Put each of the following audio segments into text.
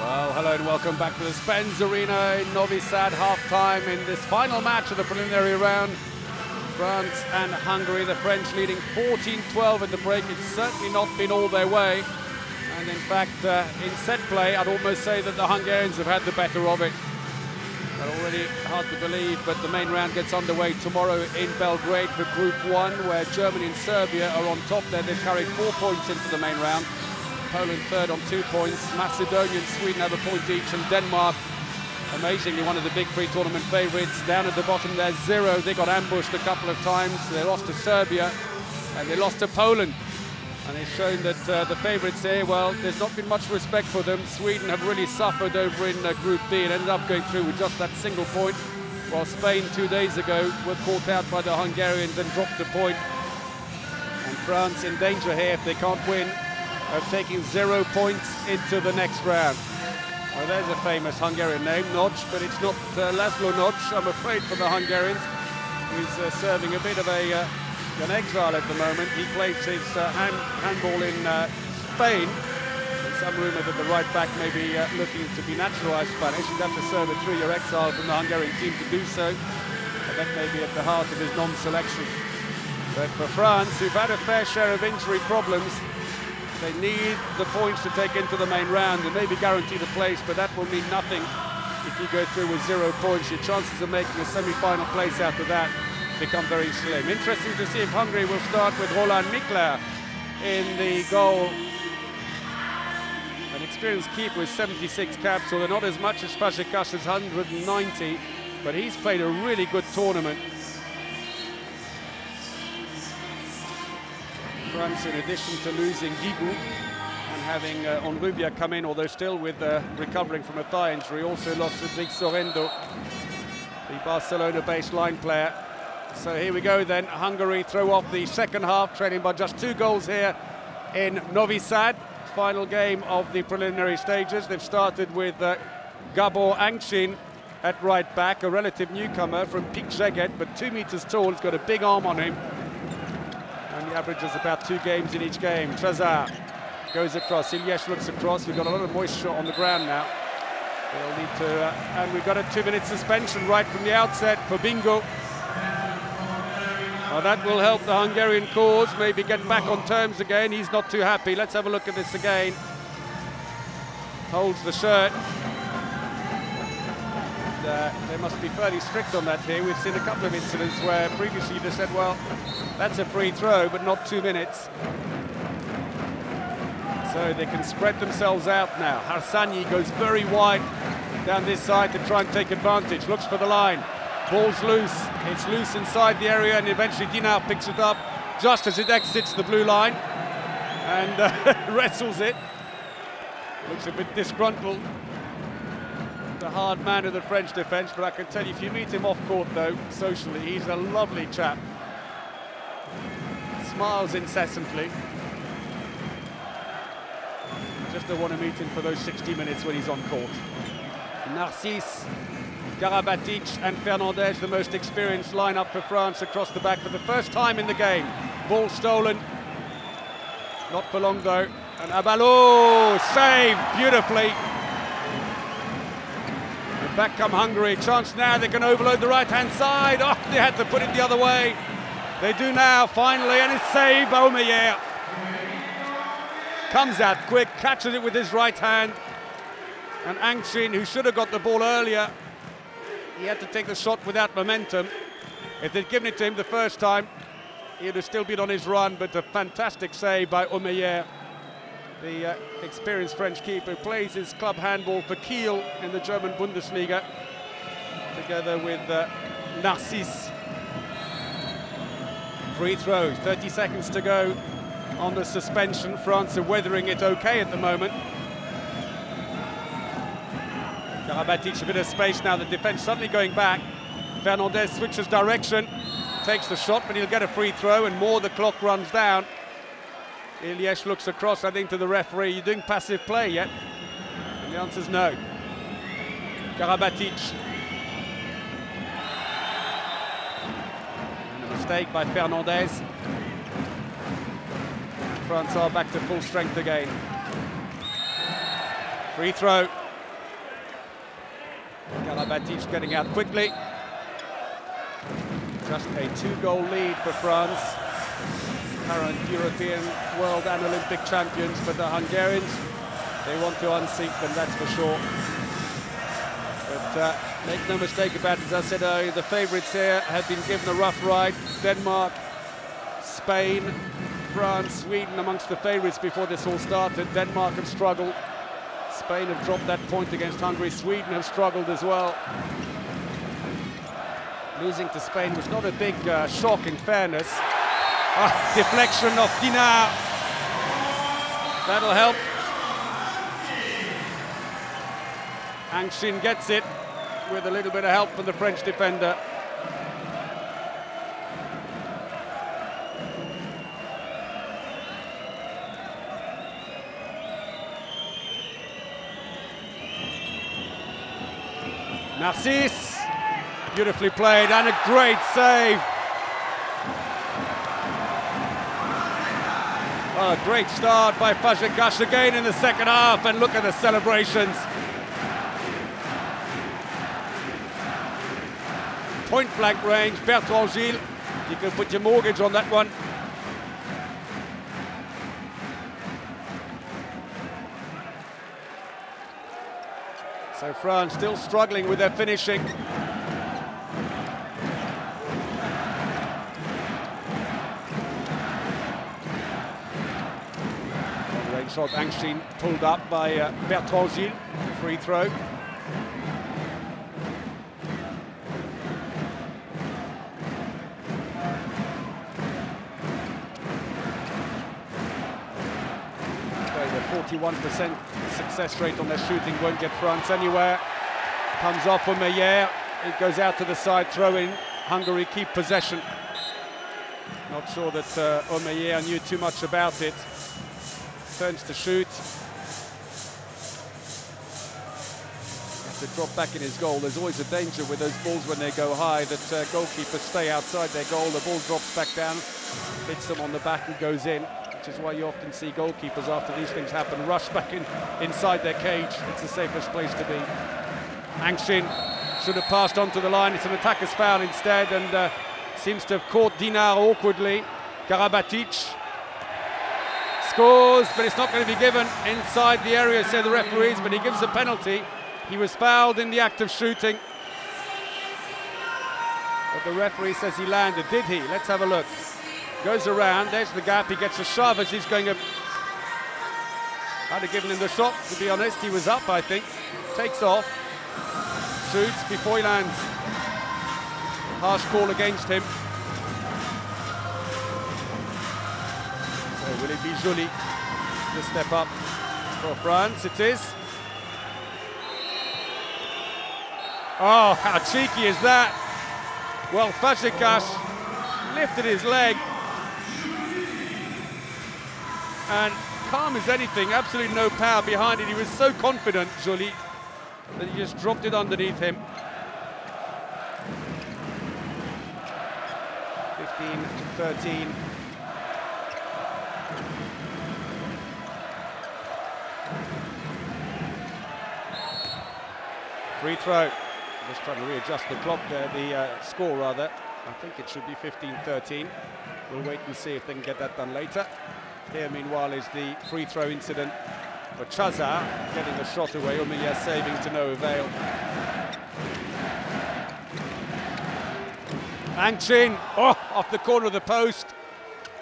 Well, hello and welcome back to the Spence Arena in Novi Sad, half-time in this final match of the preliminary round. France and Hungary, the French leading 14-12 at the break. It's certainly not been all their way. And in fact, in set play, I'd almost say that the Hungarians have had the better of it. Already hard to believe, but the main round gets underway tomorrow in Belgrade for Group 1, where Germany and Serbia are on top there. They've carried 4 points into the main round. Poland third on 2 points. Macedonia and Sweden have a point each, and Denmark, amazingly one of the big pre-tournament favourites, down at the bottom there, 0. They got ambushed a couple of times. They lost to Serbia and they lost to Poland. And it's shown that the favourites here, well, there's not been much respect for them. Sweden have really suffered over in Group B and ended up going through with just that single point, while Spain 2 days ago were caught out by the Hungarians and dropped a point. And France in danger here, if they can't win, of taking 0 points into the next round. Well, there's a famous Hungarian name, Notch, but it's not Laszlo Notch, I'm afraid, for the Hungarians, who's serving a bit of an exile at the moment. He plays his handball in Spain. There's some rumour that the right back may be looking to be naturalised Spanish. He'd have to serve a 3-year exile from the Hungarian team to do so. And that may be at the heart of his non-selection. But for France, who've had a fair share of injury problems, they need the points to take into the main round. They may be guaranteed a place, but that will mean nothing if you go through with 0 points. Your chances of making a semi-final place after that become very slim. Interesting to see if Hungary will start with Roland Mikler in the goal. An experienced keeper with 76 caps, although not as much as Fazekas' 190, but he's played a really good tournament. France, in addition to losing Guigou and having Onrubia come in, although still with recovering from a thigh injury, also lost Rodrigue Sorrento, the Barcelona-based line player. So here we go then, Hungary throw off the second half, trailing by just 2 goals here in Novi Sad. Final game of the preliminary stages. They've started with Gabor Angchin at right back, a relative newcomer from Pik Szeged, but 2 meters tall. He's got a big arm on him. And he averages about 2 games in each game. Trezor goes across, Iliesh looks across. We've got a lot of moisture on the ground now. They'll need to, and we've got a 2-minute suspension right from the outset for Bingo. Well, that will help the Hungarian cause, maybe get back on terms again. He's not too happy. Let's have a look at this again. Holds the shirt. They must be fairly strict on that here. We've seen a couple of incidents where previously they said, well, that's a free throw, but not 2 minutes. So they can spread themselves out now. Harsanyi goes very wide down this side to try and take advantage. Looks for the line. Ball's loose. It's loose inside the area, and eventually Dinar picks it up just as it exits the blue line and wrestles it. Looks a bit disgruntled. The hard man of the French defence, but I can tell you, if you meet him off court though, socially, he's a lovely chap. Smiles incessantly. Just don't want to meet him for those 60 minutes when he's on court. Narcisse, Karabatic and Fernandez, the most experienced lineup for France across the back for the first time in the game. Ball stolen. Not for long though. And Abalo saved beautifully. Back come Hungary, chance now, they can overload the right-hand side. Oh, they had to put it the other way. They do now, finally, and it's saved by Omeyer. Comes out quick, catches it with his right hand. And Angchin, who should have got the ball earlier, he had to take the shot without momentum. If they'd given it to him the first time, he would have still been on his run, but a fantastic save by Omeyer. The experienced French keeper who plays his club handball for Kiel in the German Bundesliga, together with Narcisse. Free throws, 30 seconds to go on the suspension. France are weathering it okay at the moment. Karabatic, a bit of space now, the defence suddenly going back. Fernandez switches direction, takes the shot, but he'll get a free throw, and more the clock runs down. Iliesh looks across, I think, to the referee. You doing passive play yet? And the answer's no. Karabatic. And a mistake by Fernandez. France are back to full strength again. Free throw. Karabatic getting out quickly. Just a 2-goal lead for France. Current European, world and Olympic champions, but the Hungarians, they want to unseat them, that's for sure. But make no mistake about it, as I said earlier, the favourites here have been given a rough ride. Denmark, Spain, France, Sweden amongst the favourites before this all started. Denmark have struggled. Spain have dropped that point against Hungary. Sweden have struggled as well. Losing to Spain was not a big shock, in fairness. Deflection of Dinard. That'll help. Angshin gets it with a little bit of help from the French defender. Narcisse, beautifully played and a great save. Oh, a great start by Fazekas again in the second half, and look at the celebrations. Point blank range, Bertrand Gilles, you can put your mortgage on that one. So France still struggling with their finishing. Range shot, Angshin pulled up by Bertrand Gilles, free throw. The 41% success rate on their shooting won't get France anywhere. Comes off from Meyer, it goes out to the side, throw in. Hungary keep possession. Not sure that Omeyer knew too much about it. Turns to shoot. Has to drop back in his goal. There's always a danger with those balls when they go high that goalkeepers stay outside their goal. The ball drops back down, hits them on the back and goes in. Which is why you often see goalkeepers, after these things happen, rush back inside their cage. It's the safest place to be. Angshin should have passed onto the line. It's an attacker's foul instead, and seems to have caught Dinard awkwardly. Karabatic scores, but it's not going to be given inside the area, say the referees, but he gives a penalty. He was fouled in the act of shooting. But the referee says he landed. Did he? Let's have a look. Goes around, there's the gap, he gets a shove as he's going up. I'd have given him the shot, to be honest. He was up, I think. Takes off, shoots before he lands. Harsh call against him. So will it be Joly to step up for France? It is. Oh, how cheeky is that? Well, Fazekas lifted his leg. And calm as anything, absolutely no power behind it. He was so confident, Joly, that he just dropped it underneath him. 15-13. Free throw. Just trying to readjust the clock there, the score rather. I think it should be 15-13. We'll wait and see if they can get that done later. Here, meanwhile, is the free throw incident for Chazar, getting the shot away. Omeyer saving to no avail. Angshin, off the corner of the post,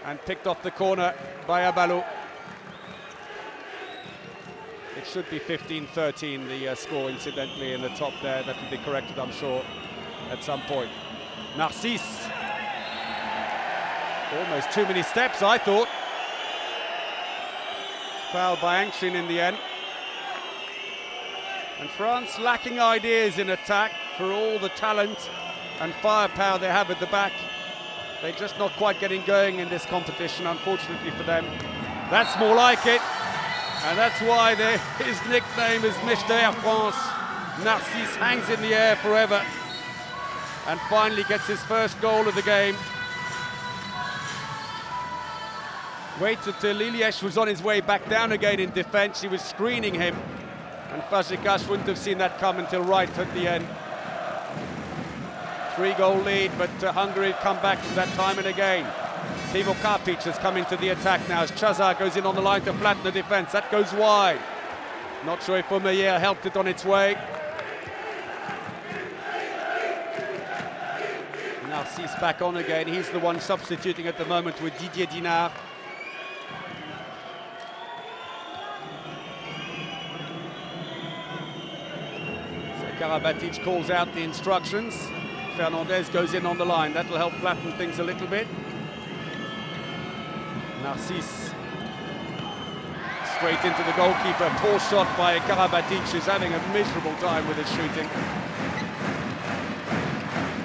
and picked off the corner by Abalo. It should be 15-13, the score, incidentally, in the top there. That will be corrected, I'm sure, at some point. Narcisse. Almost too many steps, I thought. Fouled by Angshin in the end. And France lacking ideas in attack for all the talent and firepower they have at the back. They're just not quite getting going in this competition, unfortunately for them. That's more like it. And that's why his nickname is Mr. Air France. Narcisse hangs in the air forever and finally gets his first goal of the game. Waited till Liliesh was on his way back down again in defence. He was screening him, and Fazekas wouldn't have seen that come until right at the end. 3-goal lead, but Hungary come back from that time and again. Timo Kapic has come into the attack now as Chazar goes in on the line to flatten the defence. That goes wide. Not sure if Omeyer helped it on its way. Narcisse back on again. He's the one substituting at the moment with Didier Dinard. So Karabatic calls out the instructions. Fernandez goes in on the line. That'll help flatten things a little bit. Narcisse straight into the goalkeeper. Poor shot by Karabatic, who's having a miserable time with his shooting.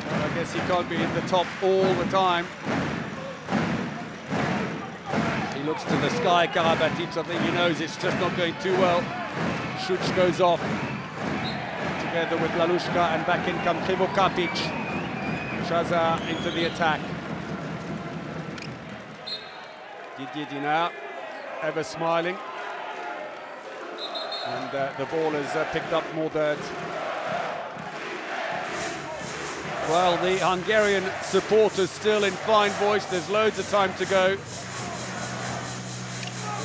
Well, I guess he can't be in the top all the time. He looks to the sky, Karabatic. I think he knows it's just not going too well. Schuch goes off together with Lalushka, and back in comes Krivo Kapic. Chazar into the attack. Didier Dinard, ever smiling. And the ball has picked up more dirt. Well, the Hungarian supporters still in fine voice. There's loads of time to go.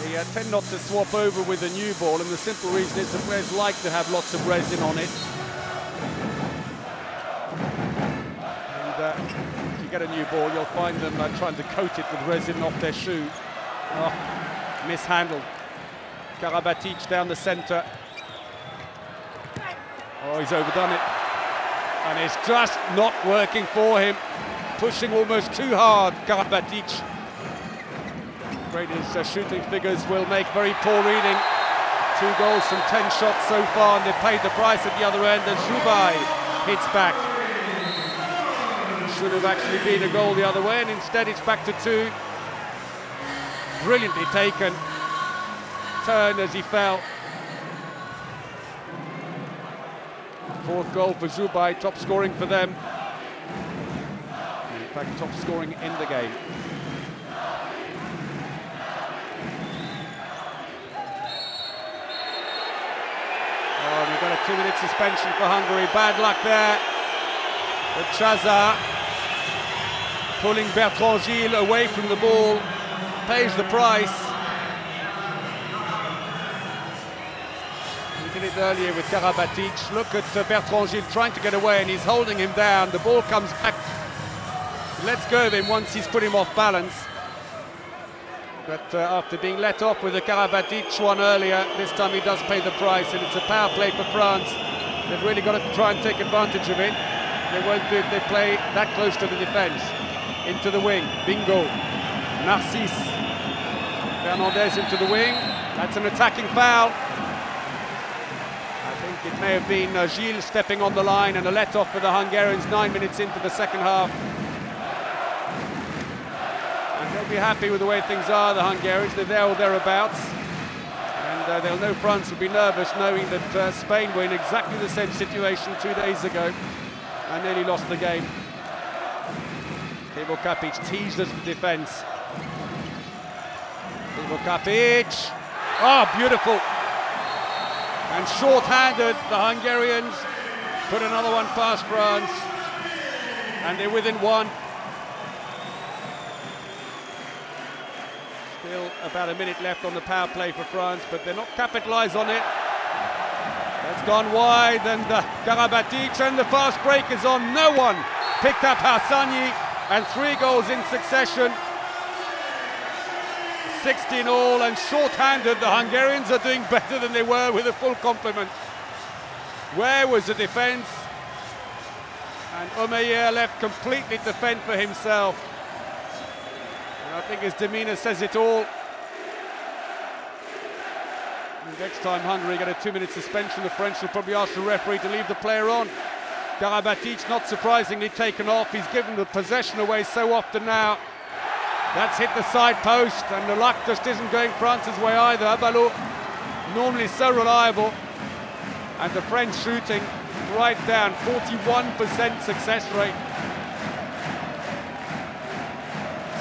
They tend not to swap over with a new ball, and the simple reason is the players like to have lots of resin on it. And if you get a new ball, you'll find them trying to coat it with resin off their shoe. Oh, mishandled. Karabatic down the centre. Oh, he's overdone it. And it's just not working for him. Pushing almost too hard, Karabatic. Afraid his shooting figures will make very poor reading. 2 goals from 10 shots so far, and they've paid the price at the other end as Zhubai hits back. Should have actually been a goal the other way, and instead it's back to 2. Brilliantly taken. Turn as he fell. 4th goal for Zhubai, top scoring for them. In fact, top scoring in the game. Oh, we've got a 2-minute suspension for Hungary. Bad luck there. But Chazar pulling Bertrand Gilles away from the ball pays the price. We did it earlier with Karabatic. Look at Bertrand Gilles trying to get away, and he's holding him down. The ball comes back. Let's go of him once he's put him off balance. But after being let off with the Karabatic one earlier, this time he does pay the price, and it's a power play for France. They've really got to try and take advantage of it. They won't do if they play that close to the defence. Into the wing, Bingo, Narcisse. Fernandez into the wing. That's an attacking foul. I think it may have been Gilles stepping on the line, and a let-off for the Hungarians 9 minutes into the second half. And they'll be happy with the way things are, the Hungarians. They're there or thereabouts. And they'll know France will be nervous knowing that Spain were in exactly the same situation 2 days ago and nearly lost the game. Krivo Kapic teased us for defence. Krivo Kapic. Oh, beautiful. And short-handed, the Hungarians put another one past France. And they're within 1. Still about a minute left on the power play for France, but they're not capitalised on it. That's gone wide, and Karabatic, and the fast break is on. No one picked up Hassani, and 3 goals in succession. 16 all, and short-handed, the Hungarians are doing better than they were with a full complement. Where was the defence? And Omeyer left completely to fend for himself. And I think his demeanour says it all. And next time Hungary get a 2-minute suspension, the French will probably ask the referee to leave the player on. Karabatic, not surprisingly, taken off. He's given the possession away so often now. That's hit the side post, and the luck just isn't going France's way either. Abalo, normally so reliable, and the French shooting right down, 41% success rate.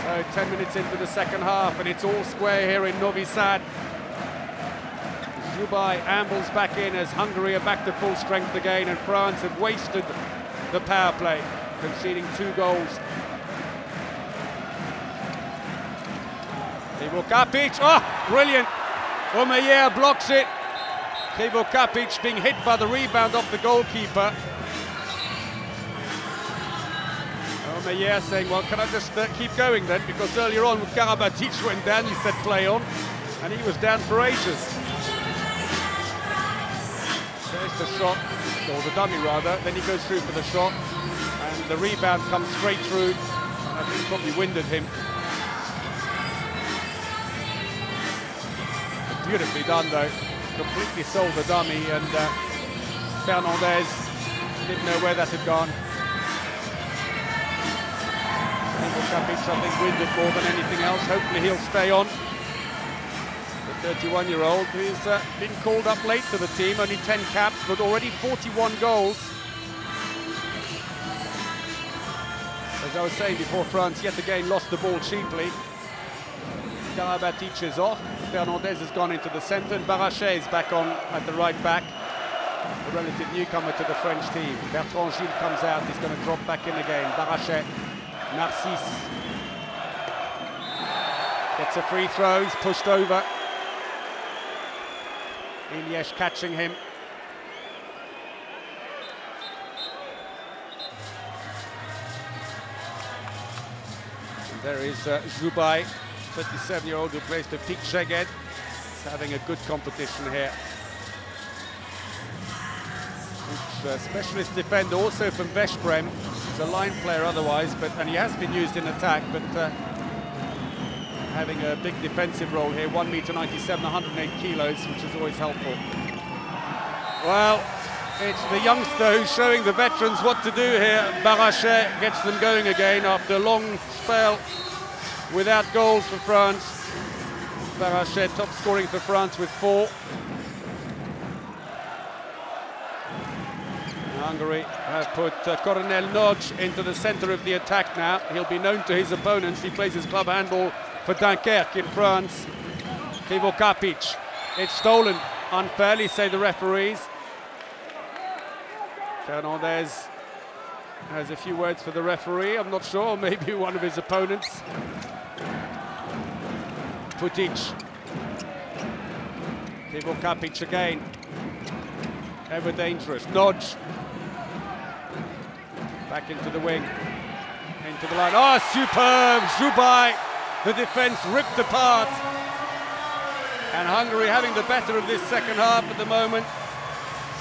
So 10 minutes into the second half, and it's all square here in Novi Sad. Zhubai ambles back in as Hungary are back to full strength again, and France have wasted the power play. conceding 2 goals. Ivo Kapic, oh, brilliant! Omeyer blocks it. Ivo Kapic being hit by the rebound off the goalkeeper. Omeyer saying, well, can I just keep going then? Because earlier on, when Karabatic went down, he said play on, and he was down for ages. There's the shot, or the dummy rather, then he goes through for the shot, and the rebound comes straight through, and I think probably winded him. Beautifully done though, completely sold the dummy, and Fernandez didn't know where that had gone. Kapic, I think, winded more than anything else. Hopefully he'll stay on. The 31-year-old who's been called up late to the team, only 10 caps, but already 41 goals. As I was saying before, France yet again lost the ball cheaply. Karabatic is off, Fernandez has gone into the centre, and Barachet is back on at the right back. A relative newcomer to the French team. Bertrand Gilles comes out, he's going to drop back in again. Barachet, Narcisse gets a free throw, he's pushed over. Ilyes catching him. And there is Zubai, 27-year-old who plays for Pic Szeged. He's having a good competition here. Specialist defender also from Veszprém. He's a line player otherwise, and he has been used in attack, but having a big defensive role here. 1m97, 108 kilos, which is always helpful. Well, it's the youngster who's showing the veterans what to do here. Barachet gets them going again after a long spell without goals for France. Barachet top scoring for France with 4. Hungary have put Coronel Nodge into the centre of the attack now. He'll be known to his opponents. He plays his club handball for Dunkerque in France. Ivo Kapic. It's stolen unfairly, say the referees. Fernandez has a few words for the referee. I'm not sure, maybe one of his opponents. Putic. Ivo Kapic again. Ever dangerous. Nodge. Back into the wing, into the line. Oh, superb! Zubai, the defense ripped apart. And Hungary having the better of this second half at the moment.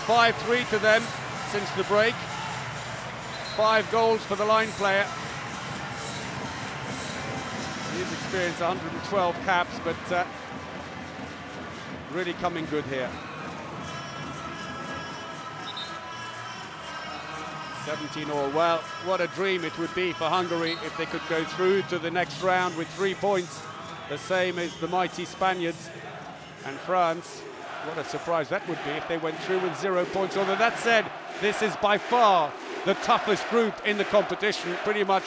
5-3 to them since the break. 5 goals for the line player. He's experienced 112 caps, but really coming good here. 17 all. Well, what a dream it would be for Hungary if they could go through to the next round with 3 points, the same as the mighty Spaniards. And France, what a surprise that would be if they went through with 0 points. Although that said, this is by far the toughest group in the competition. Pretty much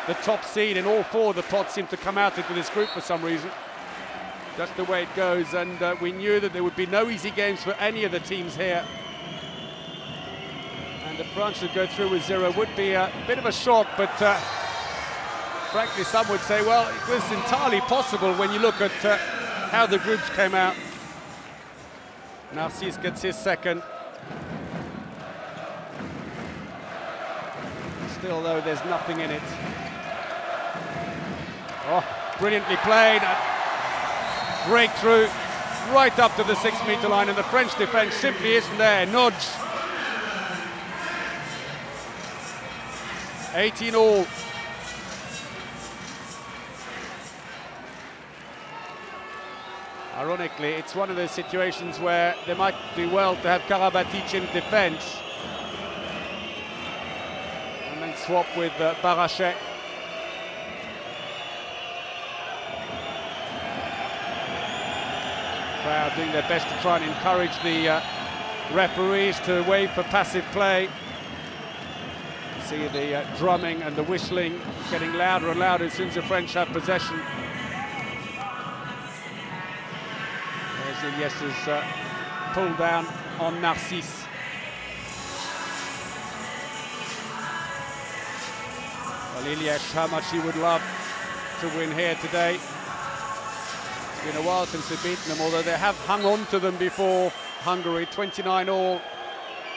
the top seed in all 4 of the pots seem to come out into this group for some reason. Just the way it goes, and we knew that there would be no easy games for any of the teams here. And if France should go through with 0 would be a bit of a shock, but frankly some would say, well, it was entirely possible when you look at how the groups came out. Narcisse gets his second. Still though, there's nothing in it. Oh, brilliantly played. Breakthrough right up to the 6-meter line, and the French defense simply isn't there. Nodge. 18 all. Ironically, it's one of those situations where they might be well to have Karabatic in defense and then swap with Barachet. Crowd doing their best to try and encourage the referees to wait for passive play. See the drumming and the whistling getting louder and louder as soon as the French have possession. There's Ilyes's pull down on Narcisse. Well, EHF, how much he would love to win here today. It's been a while since they've beaten them, although they have hung on to them before. Hungary, 29-all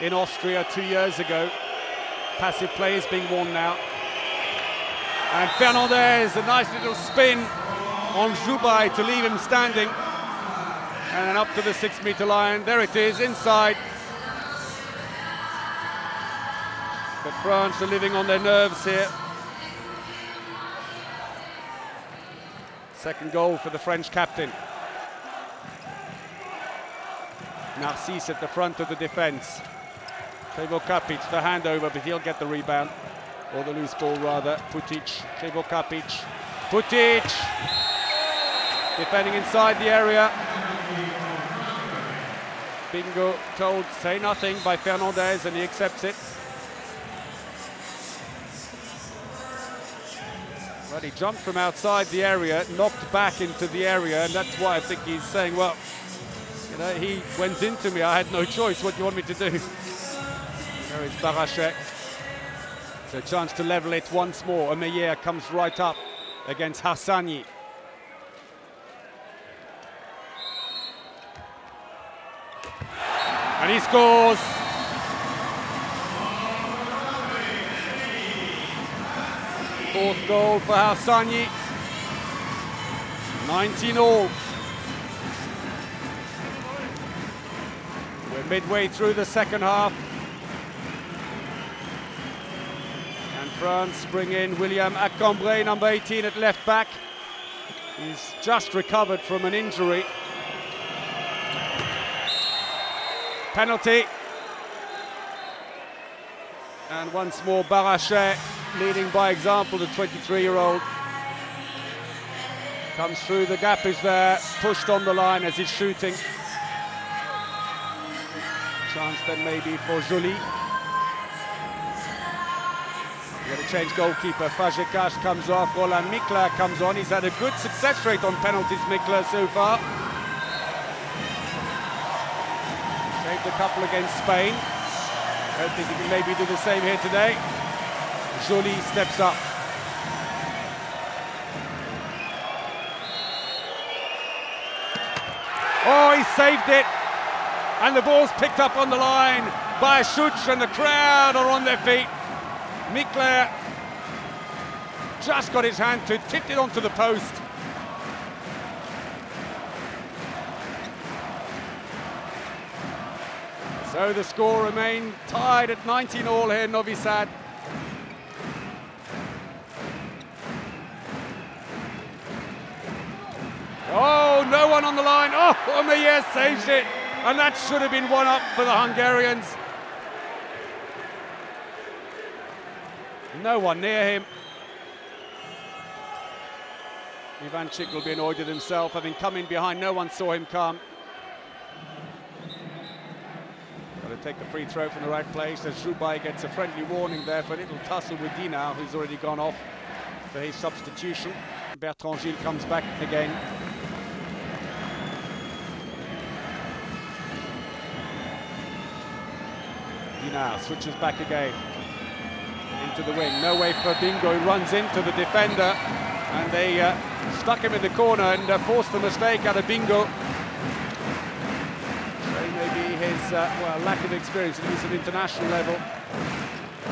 in Austria 2 years ago. Passive play is being won now. And Fernandez, a nice little spin on Joubai to leave him standing. And then up to the 6-meter line. There it is, inside. But France are living on their nerves here. Second goal for the French captain. Narcisse at the front of the defence. Trevo Kapic, the handover, but he'll get the rebound. Or the loose ball, rather. Putic, Trevo Kapic. Putic! Defending inside the area. Bingo told, say nothing, by Fernandez, and he accepts it. Well, he jumped from outside the area, knocked back into the area, and that's why I think he's saying, well, you know, he went into me, I had no choice, what do you want me to do? There is Barachet. It's a chance to level it once more. Meyer comes right up against Hassani. And he scores! Fourth goal for Hassani. 19-all. We're midway through the second half. And France bring in William Acambre, number 18 at left back. He's just recovered from an injury. Penalty. And once more Barachet leading by example, the 23-year-old. Comes through, the gap is there, pushed on the line as he's shooting. Chance then maybe for Joly. We're going to change goalkeeper. Fagekas comes off, Roland Mikla comes on. He's had a good success rate on penalties, Mikla, so far. Saved a couple against Spain. I don't think he can maybe do the same here today. Joly steps up. Oh, he saved it. And the ball's picked up on the line by Schuch, and the crowd are on their feet. Mikla just got his hand to it, tipped it onto the post. So the score remained tied at 19-all here in Novi Sad. Oh, no one on the line. Oh, Meyer saves it. And that should have been one up for the Hungarians. No one near him. Ivanchik will be annoyed with himself, having come in behind. No one saw him come. Got to take the free throw from the right place as Joubai gets a friendly warning there for a little tussle with Dinard, who's already gone off for his substitution. Bertrand Gilles comes back again. Dinard switches back again into the wing. No way for Bingo. He runs into the defender, and they stuck him in the corner and forced the mistake out of Bingo. So maybe his well, lack of experience, at least at international level,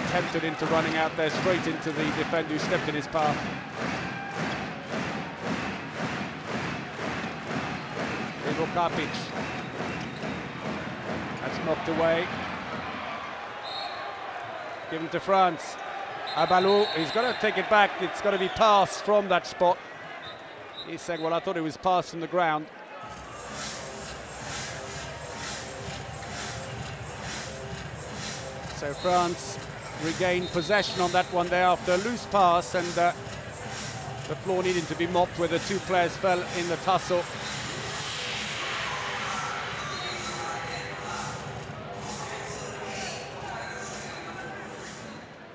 tempted into running out there straight into the defender who stepped in his path. Trevo Kapic. That's knocked away. Given to France. Abalo, he's got to take it back. It's got to be passed from that spot. He's saying, well, I thought it was passed from the ground. So France regained possession on that one there after a loose pass, and the floor needed to be mopped where the two players fell in the tussle.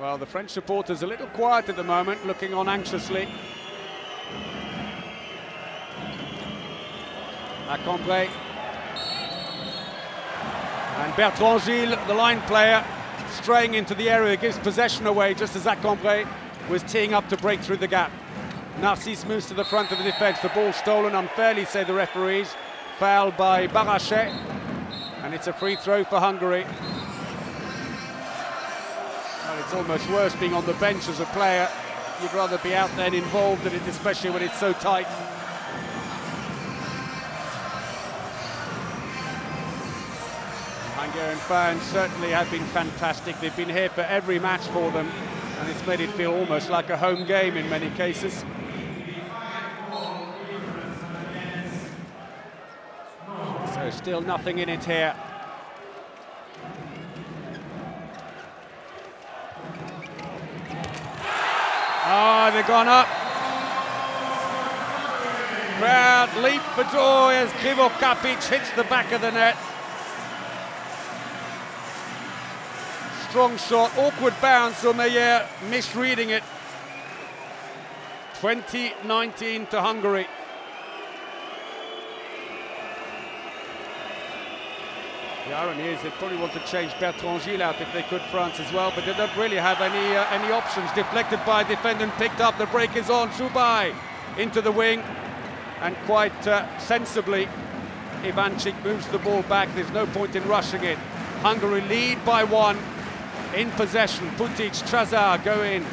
Well, the French supporters a little quiet at the moment, looking on anxiously. Acambre. And Bertrand Gilles, the line player, straying into the area, gives possession away just as Acambre was teeing up to break through the gap. Narcisse moves to the front of the defence. The ball stolen unfairly, say the referees. Foul by Barachet, and it's a free throw for Hungary. Well, it's almost worse being on the bench as a player. You'd rather be out there and involved in it, especially when it's so tight. Hungarian fans certainly have been fantastic. They've been here for every match for them, and it's made it feel almost like a home game in many cases. So still nothing in it here. Oh, they've gone up. Crowd leap for joy as Krivo Kapic hits the back of the net. Strong shot, awkward bounce, Meyer misreading it. 20-19 to Hungary. The irony is they probably want to change Bertrand Gilles out if they could, France as well, but they don't really have any options. Deflected by defendant, picked up, the break is on. Shubai into the wing, and quite sensibly Ivanchik moves the ball back. There's no point in rushing it. Hungary lead by 1 in possession. Putic, Chazar go in.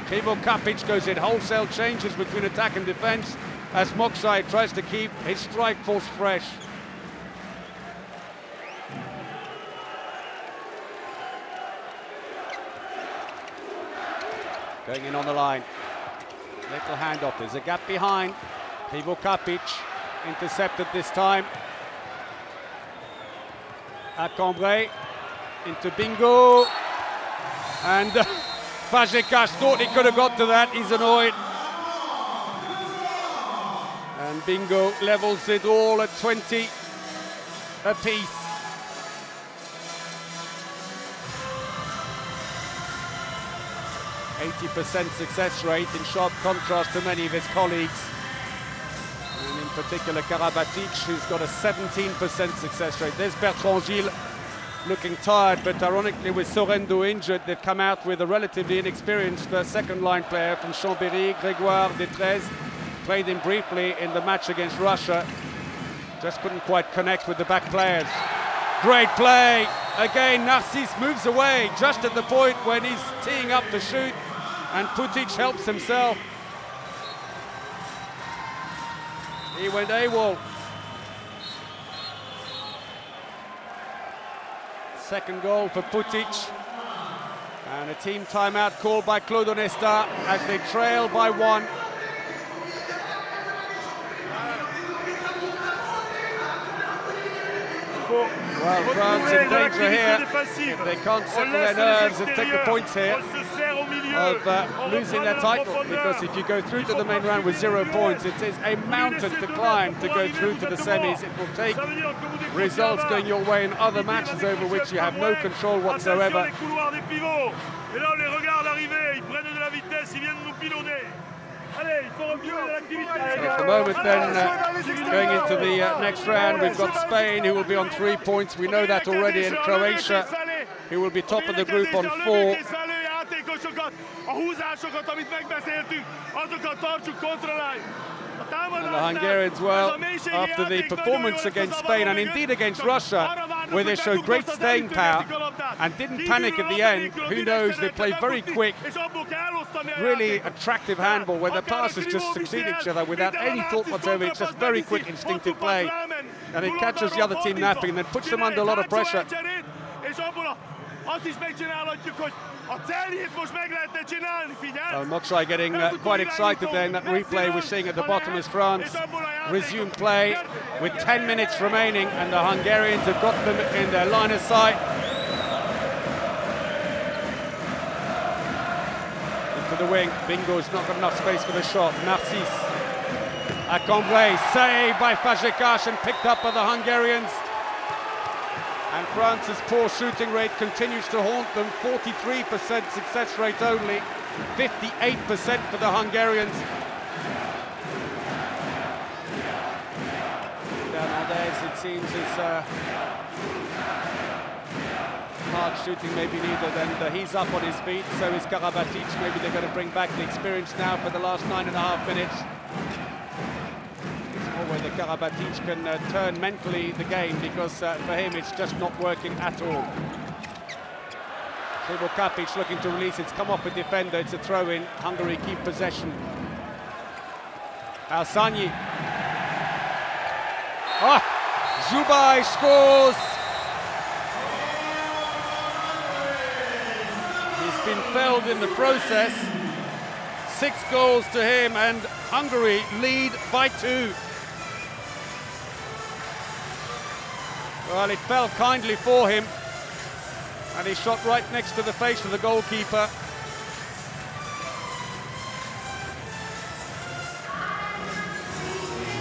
Krivo Kapic goes in. Wholesale changes between attack and defence as Moksai tries to keep his strike force fresh. Going in on the line. Little handoff. There's a gap behind. Krivo Kapic intercepted this time. At Cambrai. Into Bingo. And Fazekas thought he could have got to that. He's annoyed. And Bingo levels it all at 20 apiece. %80 success rate, in sharp contrast to many of his colleagues. And in particular Karabatic, who's got a 17% success rate. There's Bertrand Gilles looking tired, but ironically with Sorrento injured, they've come out with a relatively inexperienced second-line player from Chambéry, Grégoire Detrez. Played him briefly in the match against Russia. Just couldn't quite connect with the back players. Great play. Again, Narcisse moves away just at the point when he's teeing up to shoot, and Putic helps himself. He went AWOL. Second goal for Putic. And a team timeout called by Claude Onesta as they trail by 1. Well, France in danger here if they can't settle their nerves and take the points here of losing their title, because if you go through to the main round with 0 points, it is a mountain to climb to go through to the semis. It will take results going your way in other matches over which you have no control whatsoever. So at the moment then, going into the next round, we've got Spain, who will be on 3 points. We know that already, in Croatia, who will be top of the group on 4. And the Hungarians, well, after the performance against Spain and indeed against Russia, where they showed great staying power and didn't panic at the end, who knows, they played very quick, really attractive handball where the passes just succeed each other without any thought whatsoever. It's just very quick, instinctive play, and it catches the other team napping and then puts them under a lot of pressure. Moksai getting quite excited there in that replay we're seeing at the bottom as France resume play with 10 minutes remaining, and the Hungarians have got them in their line of sight. Into the wing, Bingo's not got enough space for the shot. Narcisse at Cambrai, saved by Fazekas and picked up by the Hungarians. And France's poor shooting rate continues to haunt them. 43% success rate only, 58% for the Hungarians. Nowadays it seems it's hard shooting may be needed, and he's up on his feet, so is Karabatic. Maybe they're going to bring back the experience now for the last 9.5 minutes. It's more whether Karabatic can turn mentally the game, because for him it's just not working at all. Kapic looking to release, it's come off a defender, it's a throw-in. Hungary keep possession. Alsanyi. Zubaj scores! He's been felled in the process. 6 goals to him, and Hungary lead by 2. Well, it fell kindly for him, and he shot right next to the face of the goalkeeper.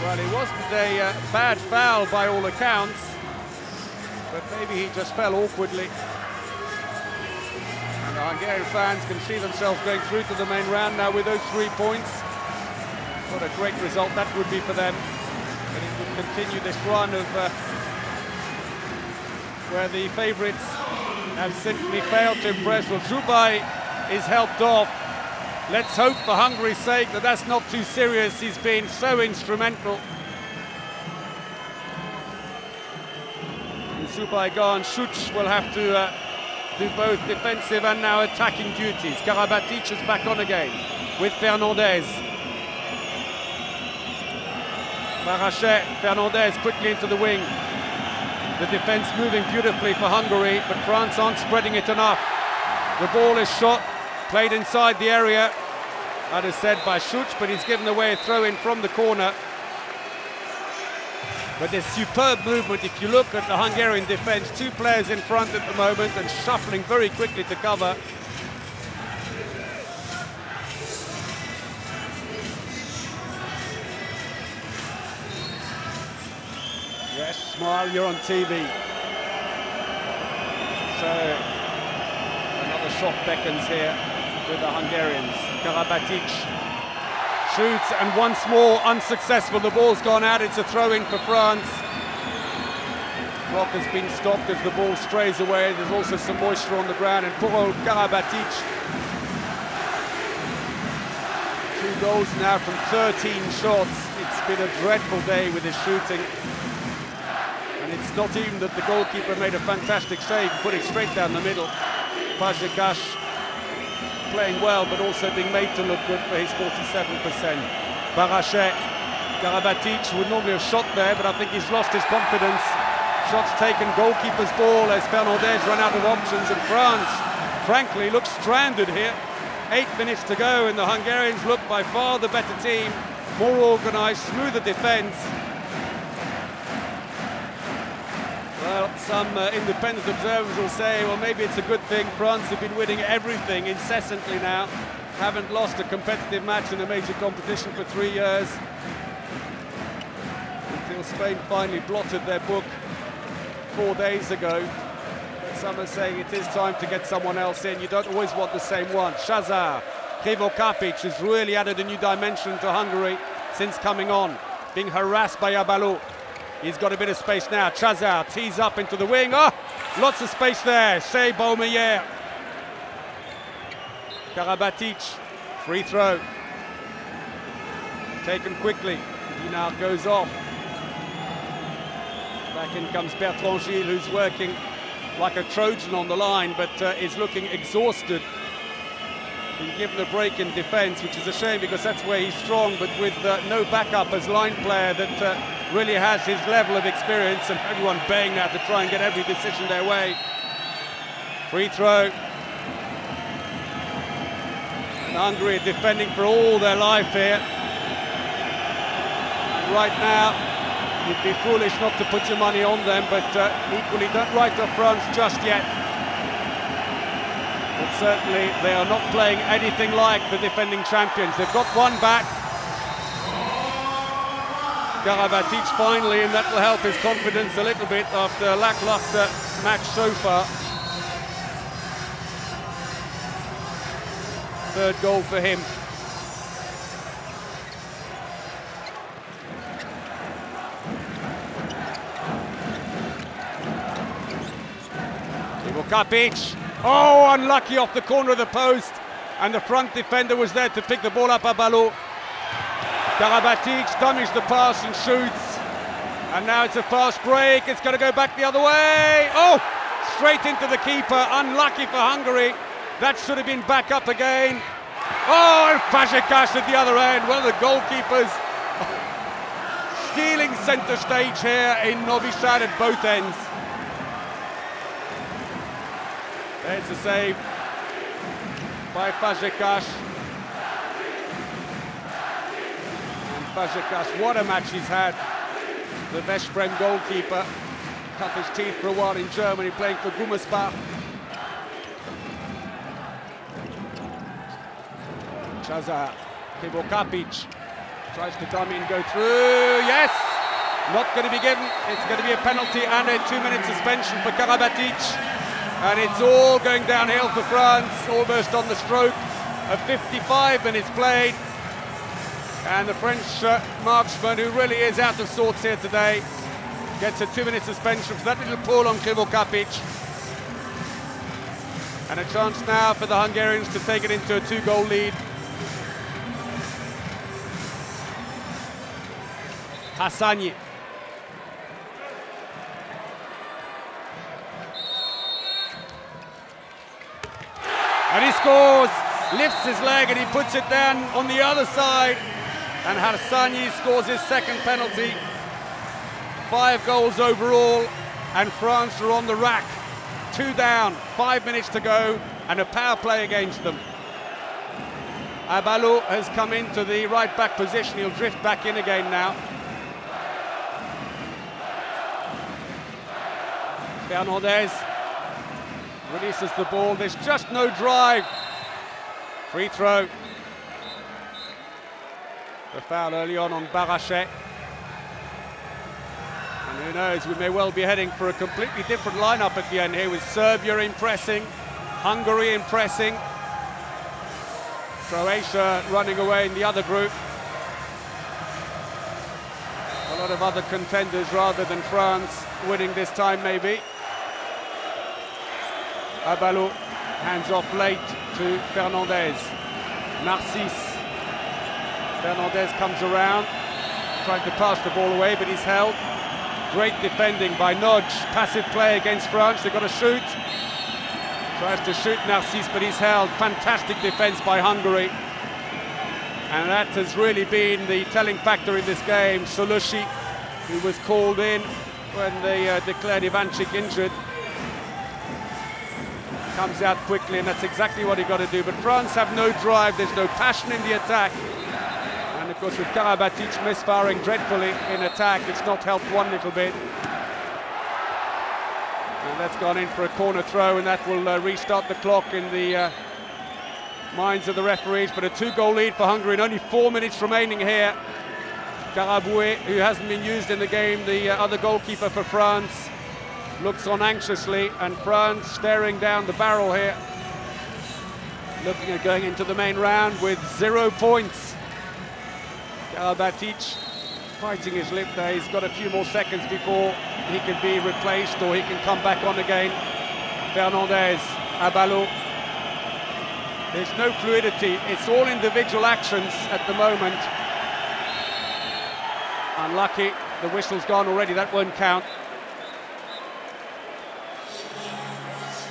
Well, it wasn't a bad foul by all accounts, but maybe he just fell awkwardly. And the Hungarian fans can see themselves going through to the main round now with those 3 points. What a great result that would be for them. And it would continue this run of where the favourites have simply failed to impress. Well, Zubaj is helped off. Let's hope for Hungary's sake that that's not too serious. He's been so instrumental. Zubaj gone. Šuć will have to do both defensive and now attacking duties. Karabatic is back on again with Fernandez. Barachet, Fernandez quickly into the wing. The defence moving beautifully for Hungary, but France aren't spreading it enough. The ball is shot, played inside the area, that is said by Šuć, but he's given away a throw-in from the corner. But this superb movement, if you look at the Hungarian defence, 2 players in front at the moment and shuffling very quickly to cover. Yes, smile, you're on TV. So, another shot beckons here with the Hungarians. Karabatic shoots, and once more unsuccessful. The ball's gone out, it's a throw-in for France. Clock has been stopped as the ball strays away. There's also some moisture on the ground, and poor old Karabatic. 2 goals now from 13 shots. It's been a dreadful day with his shooting. And it's not even that the goalkeeper made a fantastic save, put it straight down the middle. Fazekas playing well, but also being made to look good for his 47%. Barachet, Karabatic would normally have shot there, but I think he's lost his confidence. Shots taken, goalkeeper's ball as Fernandez run out of options, and France, frankly, looks stranded here. 8 minutes to go, and the Hungarians look by far the better team, more organised, smoother defence. Well, some independent observers will say, well, maybe it's a good thing. France have been winning everything incessantly now. Haven't lost a competitive match in a major competition for 3 years. Until Spain finally blotted their book 4 days ago. But some are saying it is time to get someone else in. You don't always want the same one. Šazar, Kapic has really added a new dimension to Hungary since coming on, being harassed by Abalo. He's got a bit of space now. Šazar tees up into the wing. Oh, lots of space there. Shea Beaumeyer. Karabatic, free throw. Taken quickly. He now goes off. Back in comes Bertrand Gilles, who's working like a Trojan on the line, but is looking exhausted. Been given a break in defence, which is a shame because that's where he's strong, but with no backup as line player that really has his level of experience, and everyone baying now to try and get every decision their way. Free throw. And Hungary defending for all their life here. And right now, you'd be foolish not to put your money on them, but equally don't write off France just yet. But certainly they are not playing anything like the defending champions. They've got one back. Karabatic finally, and that will help his confidence a little bit after a lackluster match so far. 3rd goal for him. Kapic. Oh, unlucky off the corner of the post. And the front defender was there to pick the ball up, Abalo. Karabatic stomachs the pass and shoots. And now it's a fast break. It's going to go back the other way. Oh, straight into the keeper. Unlucky for Hungary. That should have been back up again. Oh, and Fazekas at the other end. Well, the goalkeepers stealing centre stage here in Novi Sad at both ends. There's the save by Fazekas. And Fazekas, what a match he's had. The Veszprem goalkeeper cut his teeth for a while in Germany, playing for Gummersbach. Chazar, Kapic tries to dummy and go through. Yes, not going to be given. It's going to be a penalty and a 2-minute suspension for Karabatic. And it's all going downhill for France, almost on the stroke of 55 minutes played. And the French marksman, who really is out of sorts here today, gets a 2-minute suspension for that little pull on Kapic. And a chance now for the Hungarians to take it into a 2-goal lead. Hassani. And he scores, lifts his leg and he puts it down on the other side. And Hassani scores his second penalty. 5 goals overall, and France are on the rack. 2 down, 5 minutes to go, and a power play against them. Abalo has come into the right back position. He'll drift back in again now. Fernandez releases the ball. There's just no drive. Free throw. The foul early on Barachet. And who knows, we may well be heading for a completely different lineup at the end here, with Serbia impressing, Hungary impressing, Croatia running away in the other group. A lot of other contenders rather than France winning this time maybe. Abalo hands off late to Fernandez. Narcisse. Fernandez comes around, trying to pass the ball away, but he's held. Great defending by Nodge. Passive play against France. They've got to shoot. Tries to shoot Narcisse, but he's held. Fantastic defence by Hungary. And that has really been the telling factor in this game. Solushi, who was called in when they declared Ivanchik injured, comes out quickly, and that's exactly what he got to do. But France have no drive. There's no passion in the attack. And of course, with Karabatic misfiring dreadfully in attack, it's not helped one little bit. And that's gone in for a corner throw, and that will restart the clock in the minds of the referees. But a 2-goal lead for Hungary, and only 4 minutes remaining here. Karaboué, who hasn't been used in the game, the other goalkeeper for France, looks on anxiously, and France staring down the barrel here, looking at going into the main round with 0 points. Karabatic biting his lip there. He's got a few more seconds before he can be replaced, or he can come back on again. Fernandez, Abalo. There's no fluidity. It's all individual actions at the moment. Unlucky. The whistle's gone already. That won't count.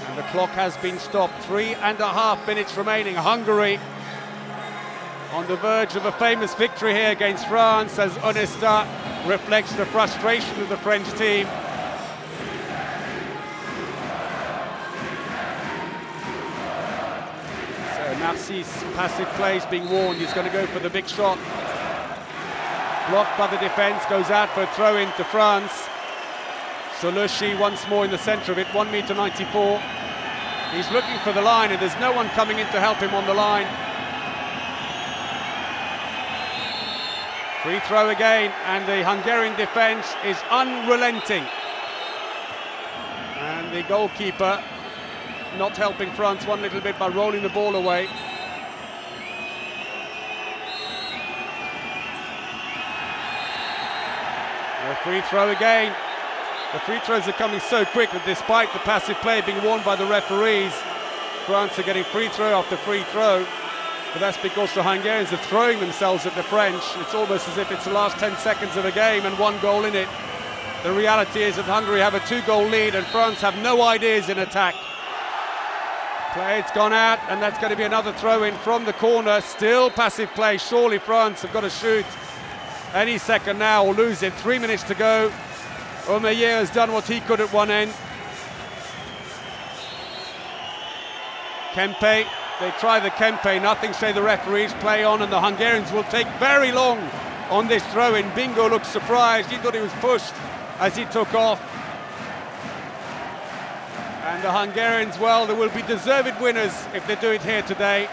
And the clock has been stopped. 3.5 minutes remaining. Hungary on the verge of a famous victory here against France, as Onesta reflects the frustration of the French team. So Narcisse, passive plays being warned. He's going to go for the big shot. Blocked by the defence, goes out for a throw-in to France. Solushi once more in the centre of it, 1.94 m. He's looking for the line, and there's no one coming in to help him on the line. Free throw again, and the Hungarian defence is unrelenting. And the goalkeeper not helping France one little bit by rolling the ball away. A free throw again. The free throws are coming so quick that despite the passive play being warned by the referees, France are getting free throw after free throw. But that's because the Hungarians are throwing themselves at the French. It's almost as if it's the last 10 seconds of a game and one goal in it. The reality is that Hungary have a 2-goal lead and France have no ideas in attack. It's gone out, and that's going to be another throw-in from the corner. Still passive play. Surely France have got to shoot any second now or lose it. 3 minutes to go. Omeyer has done what he could at one end. Kempe, they try the Kempe, nothing, say the referees. Play on, and the Hungarians will take very long on this throw-in. Bingo looked surprised, he thought he was pushed as he took off. And the Hungarians, well, they will be deserved winners if they do it here today.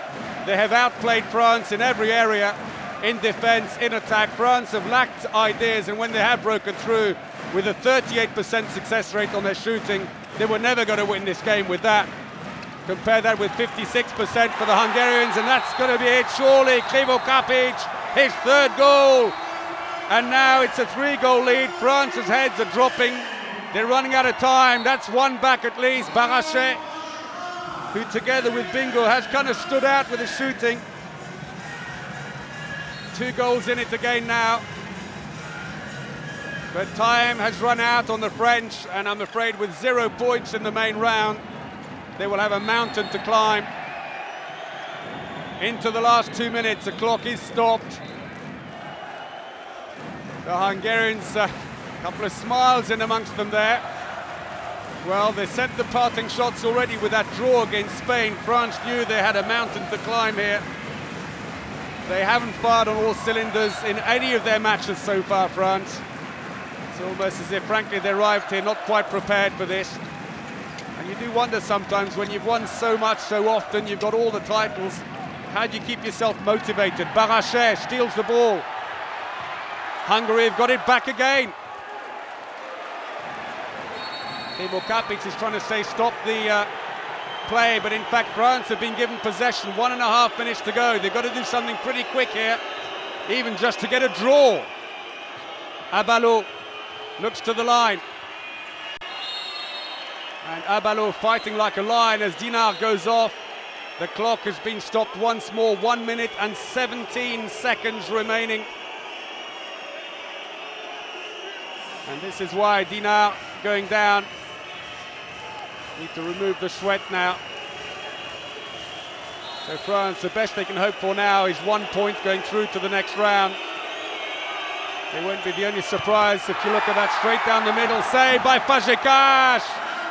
They have outplayed France in every area, in defence, in attack. France have lacked ideas, and when they have broken through with a 38% success rate on their shooting, they were never going to win this game with that. Compare that with 56% for the Hungarians, and that's going to be it, surely. Krivo Kapic, his third goal. And now it's a 3-goal lead. France's heads are dropping. They're running out of time. That's one back at least. Barachet, who together with Bingo has kind of stood out with his shooting. 2 goals in it again now. But time has run out on the French, and I'm afraid with 0 points in the main round, they will have a mountain to climb. Into the last 2 minutes, the clock is stopped. The Hungarians, a couple of smiles in amongst them there. Well, they sent the parting shots already with that draw against Spain. France knew they had a mountain to climb here. They haven't fired on all cylinders in any of their matches so far, France. It's almost as if, frankly, they arrived here not quite prepared for this. And you do wonder sometimes, when you've won so much so often, you've got all the titles, how do you keep yourself motivated? Barachet steals the ball. Hungary have got it back again. Krivo Kapic is trying to say stop the play, but in fact France have been given possession. 1.5 minutes to go. They've got to do something pretty quick here, even just to get a draw. Abalo looks to the line. And Abalo fighting like a lion as Dinar goes off. The clock has been stopped once more. 1 minute and 17 seconds remaining. And this is why Dinar going down. Need to remove the sweat now. So France, the best they can hope for now is 1 point going through to the next round. They won't be the only surprise if you look at that straight down the middle, saved by Fazekas.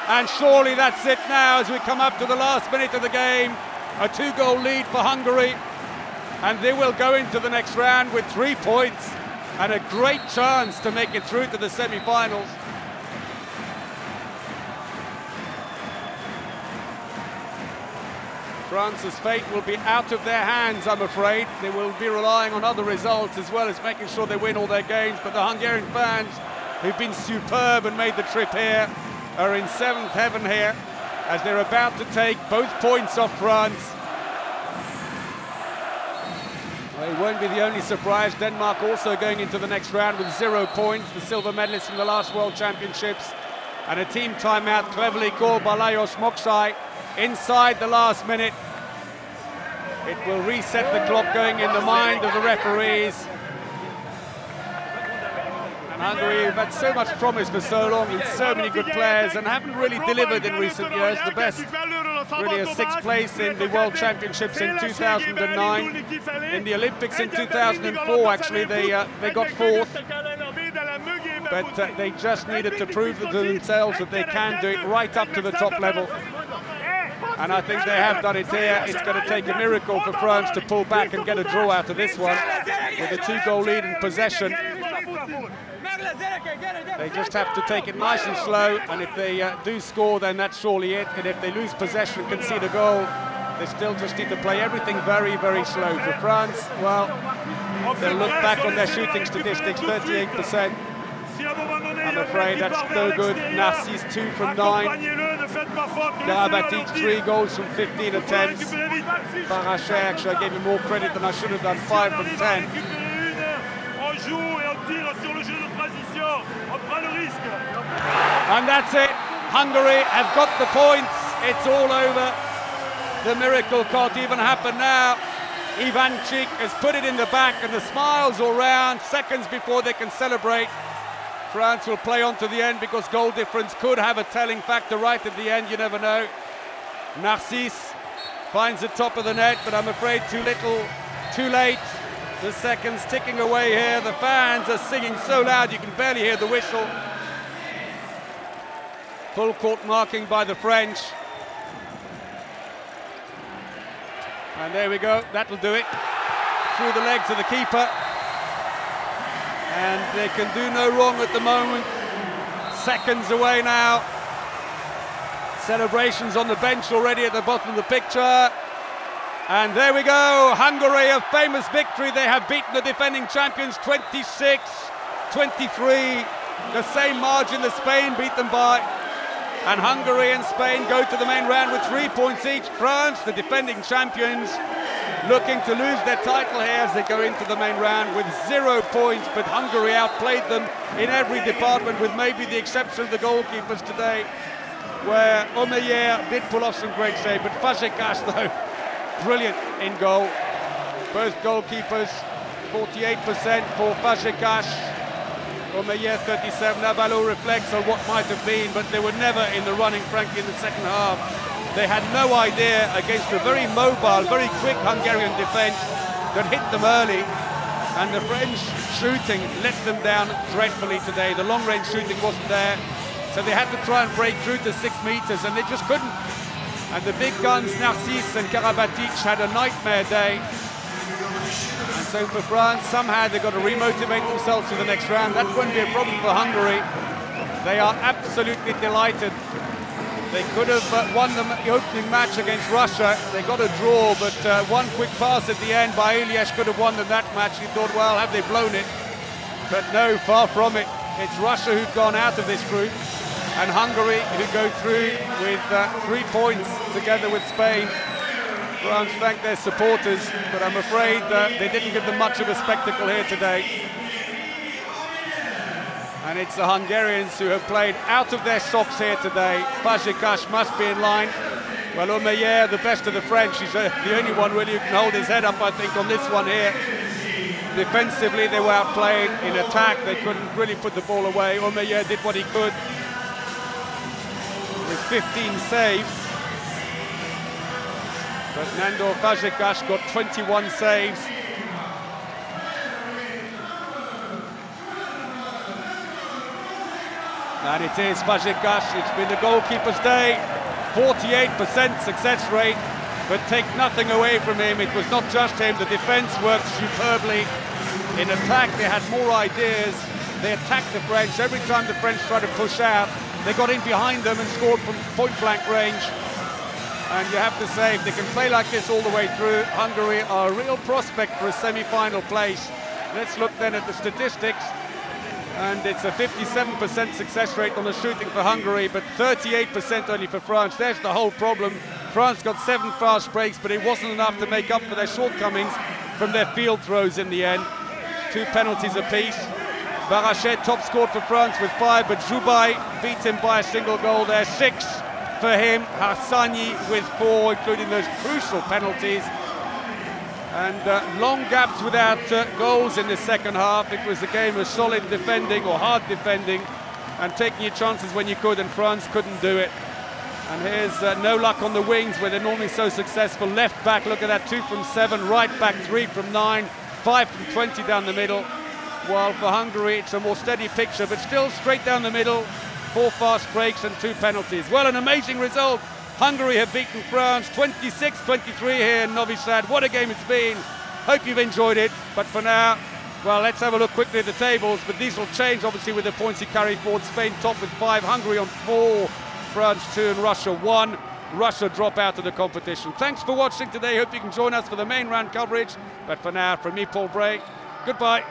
And surely that's it now as we come up to the last minute of the game. A 2-goal lead for Hungary. And they will go into the next round with 3 points and a great chance to make it through to the semi-finals. France's fate will be out of their hands, I'm afraid. They will be relying on other results as well as making sure they win all their games. But the Hungarian fans, who've been superb and made the trip here, are in 7th heaven here as they're about to take both points off France. Well, it won't be the only surprise. Denmark also going into the next round with 0 points, the silver medalists from the last World Championships. And a team timeout cleverly called by Lajos Moksai inside the last minute. It will reset the clock going in the mind of the referees. And Hungary have had so much promise for so long and so many good players and haven't really delivered in recent years. The best really a 6th place in the World Championships in 2009. In the Olympics in 2004, actually, they got 4th. But they just needed to prove to themselves that they can do it right up to the top level. And I think they have done it here. It's going to take a miracle for France to pull back and get a draw out of this one with a 2-goal lead in possession. They just have to take it nice and slow, and if they do score, then that's surely it. And if they lose possession and concede a goal, they still just need to play everything very, very slow. For France, well, they'll look back on their shooting statistics, 38%. I'm afraid that's no good. Narcisse 2 from 9. Karabatic 3 goals from 15 attempts. Barachet, actually I gave him more credit than I should have done, 5 from 10. And that's it. Hungary have got the points. It's all over. The miracle can't even happen now. Ivanchik has put it in the back and the smiles all round. Seconds before they can celebrate. France will play on to the end because goal difference could have a telling factor right at the end. You never know. Narcisse finds the top of the net, but I'm afraid too little, too late. The seconds ticking away here. The fans are singing so loud you can barely hear the whistle. Full court marking by the French. And there we go, that'll do it. Through the legs of the keeper. And they can do no wrong at the moment. Seconds away now. Celebrations on the bench already at the bottom of the picture. And there we go, Hungary, a famous victory. They have beaten the defending champions 26-23. The same margin that Spain beat them by. And Hungary and Spain go to the main round with 3 points each. France, the defending champions, looking to lose their title here as they go into the main round with 0 points. But Hungary outplayed them in every department, with maybe the exception of the goalkeepers today, where Omeyer did pull off some great saves. But Fazekas, though, brilliant in goal. Both goalkeepers, 48% for Fazekas. Omeyer 37, Navalo reflects on what might have been, but they were never in the running, frankly, in the second half. They had no idea against a very mobile, very quick Hungarian defence that hit them early, and the French shooting let them down dreadfully today. The long-range shooting wasn't there, so they had to try and break through to 6 meters, and they just couldn't. And the big guns, Narcisse and Karabatic, had a nightmare day. And so for France, somehow they've got to remotivate themselves for the next round. That won't be a problem for Hungary. They are absolutely delighted. They could have won the opening match against Russia. They got a draw, but one quick pass at the end by Elias could have won them that match. You thought, well, have they blown it? But no, far from it. It's Russia who've gone out of this group, and Hungary who go through with 3 points together with Spain. France thank their supporters, but I'm afraid they didn't give them much of a spectacle here today. And it's the Hungarians who have played out of their socks here today. Fazekas must be in line. Well, Omeyer, the best of the French, he's the only one really who can hold his head up, I think, on this one here. Defensively, they were outplayed. In attack, they couldn't really put the ball away. Omeyer did what he could with 15 saves. But Nandor Fazekas got 21 saves. And it is Fazekas. It's been the goalkeeper's day. 48% success rate, but take nothing away from him. It was not just him. The defense worked superbly. In attack, they had more ideas. They attacked the French. Every time the French tried to push out, they got in behind them and scored from point-blank range. And you have to say, if they can play like this all the way through, Hungary are a real prospect for a semi-final place. Let's look then at the statistics. And it's a 57% success rate on the shooting for Hungary, but 38% only for France. There's the whole problem. France got 7 fast breaks, but it wasn't enough to make up for their shortcomings from their field throws in the end. 2 penalties apiece. Barachet top scored for France with 5, but Joubai beat him by a single goal there. 6 for him. Harsani with 4, including those crucial penalties. And long gaps without goals in the second half. It was a game of solid defending or hard defending and taking your chances when you could, and France couldn't do it. And here's no luck on the wings where they're normally so successful. Left back, look at that, 2 from 7. Right back, 3 from 9. 5 from 20 down the middle. While for Hungary, it's a more steady picture, but still straight down the middle. 4 fast breaks and 2 penalties. Well, an amazing result. Hungary have beaten France 26-23 here in Novi Sad. What a game it's been. Hope you've enjoyed it. But for now, well, let's have a look quickly at the tables. But these will change, obviously, with the points you carry forward. Spain top with 5, Hungary on 4, France 2 and Russia 1. Russia drop out of the competition. Thanks for watching today. Hope you can join us for the main round coverage. But for now, from me, Paul Bray, goodbye.